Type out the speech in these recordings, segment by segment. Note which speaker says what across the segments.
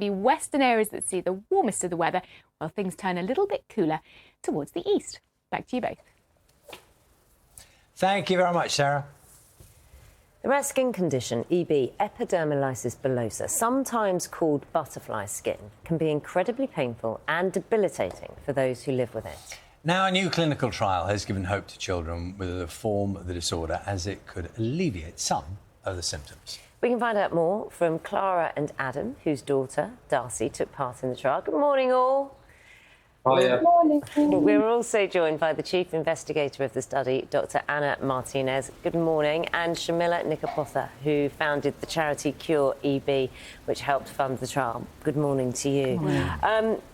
Speaker 1: be western areas that see the warmest of the weather, while things turn a little bit cooler towards the east. Back to you both.
Speaker 2: Thank you very much, Sarah.
Speaker 3: The rare skin condition, EB, epidermolysis bullosa, sometimes called butterfly skin, can be incredibly painful and debilitating for those who live with it.
Speaker 2: Now, a new clinical trial has given hope to children with a form of the disorder, as it could alleviate some of the symptoms.
Speaker 3: We can find out more from Clara and Adam, whose daughter, Darcy, took part in the trial. Good morning, all.
Speaker 4: Hiya.
Speaker 3: Good morning. We're also joined by the chief investigator of the study, Dr. Anna Martinez. Good morning. And Sharmila Collins, who founded the charity Cure EB, which helped fund the trial. Good morning to you.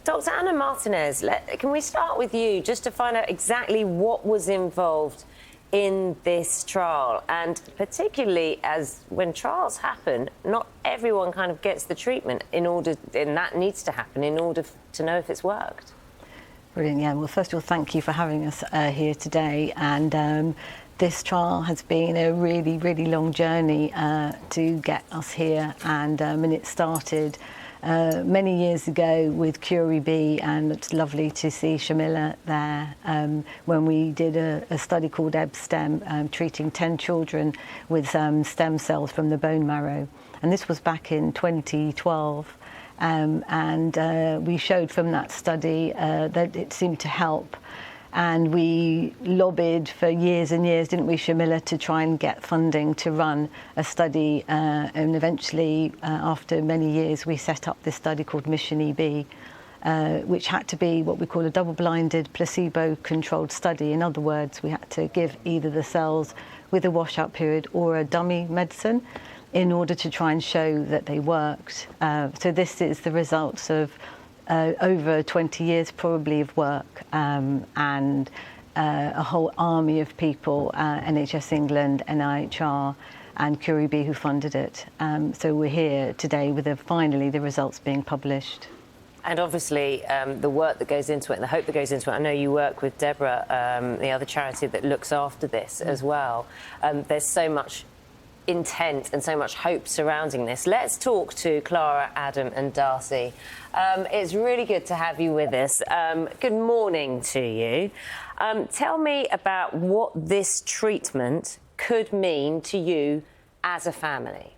Speaker 3: Dr. Anna Martinez, can we start with you, just to find out exactly what was involved in this trial, and particularly as when trials happen, not everyone kind of gets the treatment and that needs to happen in order to know if it's worked.
Speaker 5: Brilliant, yeah. Well, first of all, thank you for having us here today. And this trial has been a really, really long journey to get us here. And it started many years ago with Cure EB, and it's lovely to see Sharmila there when we did a study called EBSTEM, treating 10 children with stem cells from the bone marrow. And this was back in 2012. We showed from that study that it seemed to help. And we lobbied for years and years, didn't we, Sharmila, to try and get funding to run a study. And eventually, after many years, we set up this study called Mission EB, which had to be what we call a double-blinded, placebo-controlled study. In other words, we had to give either the cells with a washout period or a dummy medicine in order to try and show that they worked. So this is the results of over 20 years probably of work and a whole army of people, NHS England, NIHR and Cure EB, who funded it. So we're here today with finally the results being published.
Speaker 3: And obviously, the work that goes into it and the hope that goes into it. I know you work with Deborah, the other charity that looks after this as well. There's so much intent and so much hope surrounding this. Let's talk to Clara, Adam and Darcy. It's really good to have you with us. Good morning to you. Tell me about what this treatment could mean to you as a family.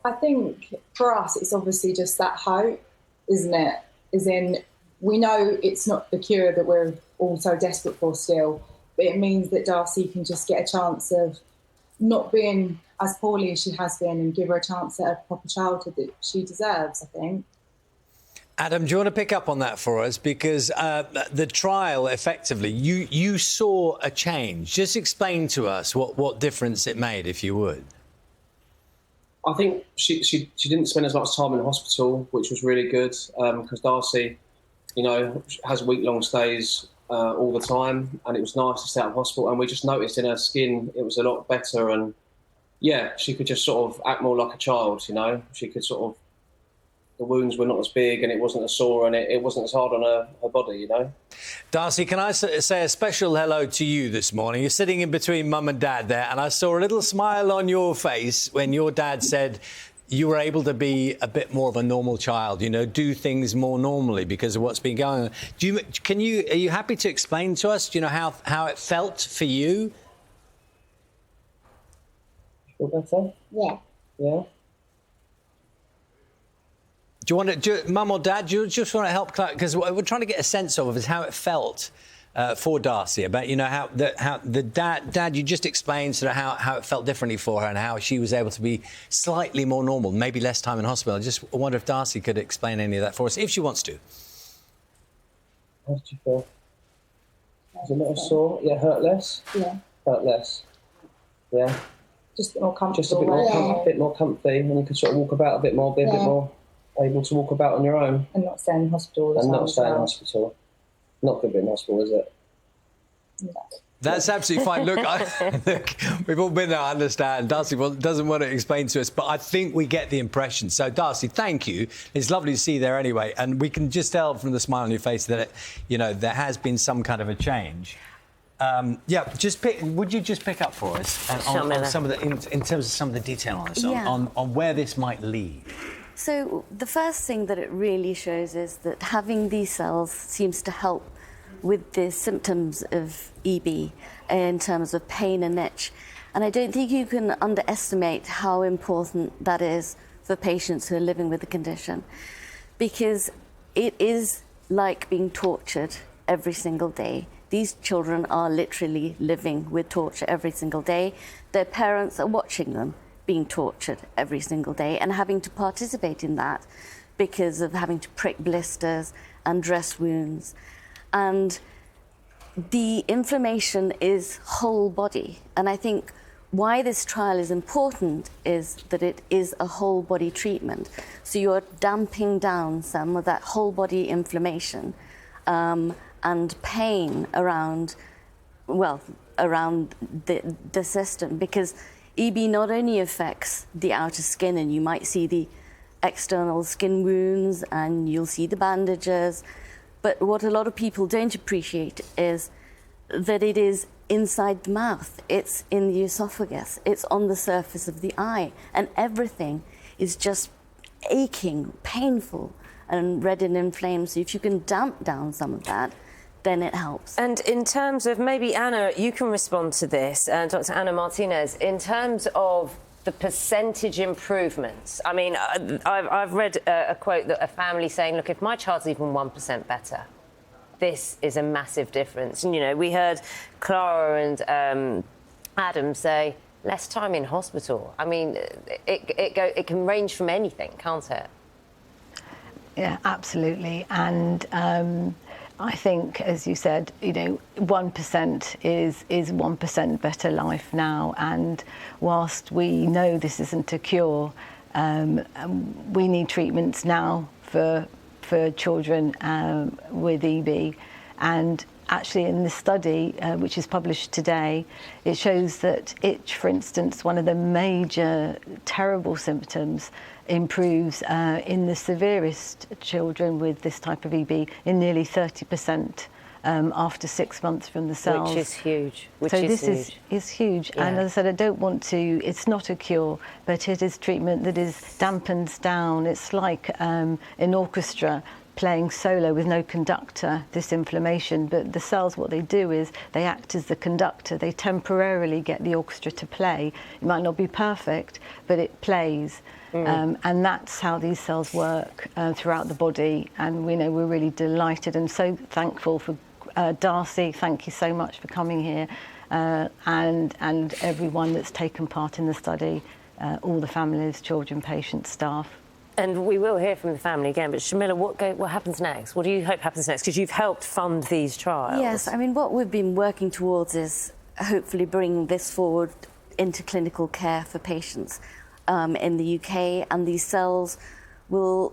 Speaker 6: I think for us, it's obviously just that hope, isn't it? As in, we know it's not the cure that we're all so desperate for still, but it means that Darcy can just get a chance of not being as poorly as she has been and give her a chance at a proper childhood that she deserves, I think.
Speaker 2: Adam, do you want to pick up on that for us? Because the trial, effectively, you saw a change. Just explain to us what difference it made, if you would.
Speaker 4: I think she didn't spend as much time in hospital, which was really good, because Darcy, you know, has week-long stays all the time, and it was nice to stay out of hospital, and we just noticed in her skin it was a lot better, and yeah, she could just sort of act more like a child, you know. She could sort of, the wounds were not as big and it wasn't as sore and it wasn't as hard on her body, you know.
Speaker 2: Darcy, can I say a special hello to you this morning? You're sitting in between Mum and Dad there, and I saw a little smile on your face when your dad said you were able to be a bit more of a normal child, you know, do things more normally because of what's been going on. Are you happy to explain to us, do you know, how it felt for you?
Speaker 4: Feel better?
Speaker 6: Yeah.
Speaker 4: Yeah.
Speaker 2: Do you want to, Mum or Dad, do you just want to help, because what we're trying to get a sense of is how it felt for Darcy, about, you know, how the dad, you just explained sort of how it felt differently for her and how she was able to be slightly more normal, maybe less time in hospital. I just wonder if Darcy could explain any of that for us, if she wants to.
Speaker 4: How did you feel? Was it a little sore? Yeah, hurt less?
Speaker 6: Yeah.
Speaker 4: Hurt less? Yeah.
Speaker 6: Just a bit more comfortable.
Speaker 4: Just a bit more comfy, and you could sort of walk about a bit more, be a bit more able to walk about on your own.
Speaker 6: And not stay in hospital.
Speaker 4: And not stay in hospital. Not good to be in hospital, is it?
Speaker 6: Yeah.
Speaker 2: That's absolutely fine. Look, look, we've all been there, I understand. Darcy doesn't want to explain to us, but I think we get the impression. So, Darcy, thank you. It's lovely to see you there anyway. And we can just tell from the smile on your face that, you know, there has been some kind of a change. Yeah, would you just pick up for us on some of the, in terms of some of the detail on this, on where this might lead?
Speaker 7: So the first thing that it really shows is that having these cells seems to help with the symptoms of EB in terms of pain and itch. And I don't think you can underestimate how important that is for patients who are living with the condition, because it is like being tortured every single day. These children are literally living with torture every single day. Their parents are watching them being tortured every single day and having to participate in that because of having to prick blisters and dress wounds. And the inflammation is whole body. And I think why this trial is important is that it is a whole body treatment. So you're damping down some of that whole body inflammation and pain around the system, because EB not only affects the outer skin, and you might see the external skin wounds and you'll see the bandages, but what a lot of people don't appreciate is that it is inside the mouth, it's in the esophagus, it's on the surface of the eye, and everything is just aching, painful, and red and inflamed. So if you can damp down some of that, then it helps.
Speaker 3: And in terms of, maybe Anna, you can respond to this, Dr. Anna Martinez, in terms of the percentage improvements. I mean, I've read a quote that a family saying, look, if my child's even 1% better, this is a massive difference. And, you know, we heard Clara and Adam say, less time in hospital. I mean, it can range from anything, can't it?
Speaker 5: Yeah, absolutely. And I think, as you said, you know, 1% is 1% better life now. And whilst we know this isn't a cure, we need treatments now for children with EB. And actually in this study, which is published today, it shows that itch, for instance, one of the major terrible symptoms, improves in the severest children with this type of EB in nearly 30% after 6 months from the cells.
Speaker 3: Which is huge.
Speaker 5: This is huge.
Speaker 3: Yeah.
Speaker 5: And as I said, I don't want to, it's not a cure, but it is treatment that is dampens down. It's like an orchestra playing solo with no conductor, this inflammation. But the cells, what they do is they act as the conductor. They temporarily get the orchestra to play. It might not be perfect, but it plays. And that's how these cells work throughout the body. And we know we're really delighted and so thankful for Darcy. Thank you so much for coming here, and everyone that's taken part in the study, all the families, children, patients, staff.
Speaker 3: And we will hear from the family again, but Sharmila, what happens next? What do you hope happens next? Because you've helped fund these trials.
Speaker 7: Yes, I mean, what we've been working towards is hopefully bringing this forward into clinical care for patients in the UK, and these cells will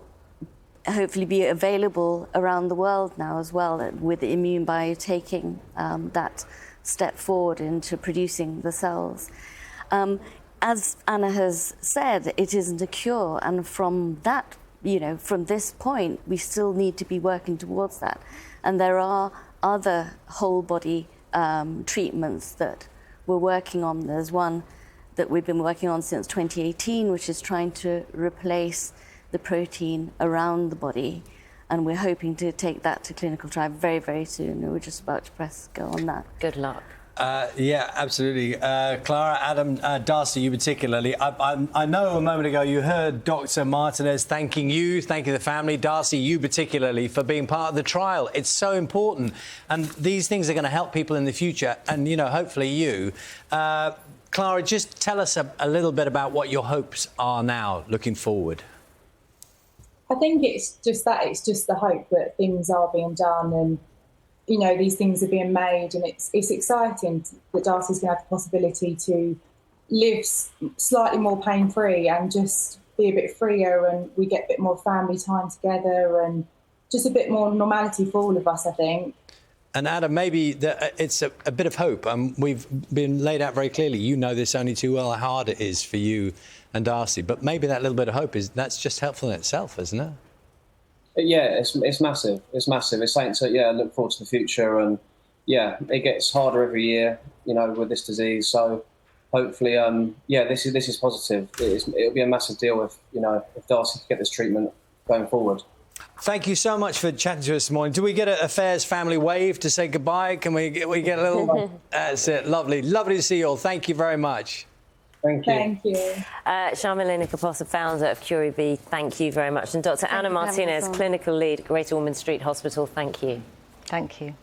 Speaker 7: hopefully be available around the world now as well, with Immune Bio taking that step forward into producing the cells. As Anna has said, it isn't a cure, and from that, you know, from this point, we still need to be working towards that. And there are other whole body treatments that we're working on. There's one that we've been working on since 2018, which is trying to replace the protein around the body. And we're hoping to take that to clinical trial very, very soon. We're just about to press go on that.
Speaker 3: Good luck.
Speaker 2: Yeah, absolutely. Clara, Adam, Darcy, you particularly. I know a moment ago you heard Dr. Martinez thanking the family. Darcy, you particularly, for being part of the trial. It's so important. And these things are going to help people in the future. And, you know, hopefully you. Clara, just tell us a little bit about what your hopes are now, looking forward.
Speaker 6: I think it's just the hope that things are being done and, you know, these things are being made, and it's exciting that Darcy's going to have the possibility to live slightly more pain-free and just be a bit freer, and we get a bit more family time together and just a bit more normality for all of us, I think.
Speaker 2: And Adam, maybe it's a bit of hope. We've been laid out very clearly. You know this only too well how hard it is for you and Darcy. But maybe that little bit of hope that's just helpful in itself, isn't it?
Speaker 4: Yeah, it's massive. It's massive. It's something to look forward to the future. And yeah, it gets harder every year, you know, with this disease. So hopefully, this is positive. It'll be a massive deal if Darcy can get this treatment going forward.
Speaker 2: Thank you so much for chatting to us this morning. Do we get a Fairs family wave to say goodbye? Can we get a little... That's it. Lovely to see you all. Thank you very much.
Speaker 4: Thank you.
Speaker 6: Thank you.
Speaker 3: Sharmila Collins, founder of Cure EB, thank you very much. And Dr. Anna Martinez, clinical lead, Great Ormond Street Hospital, thank you.
Speaker 5: Thank you.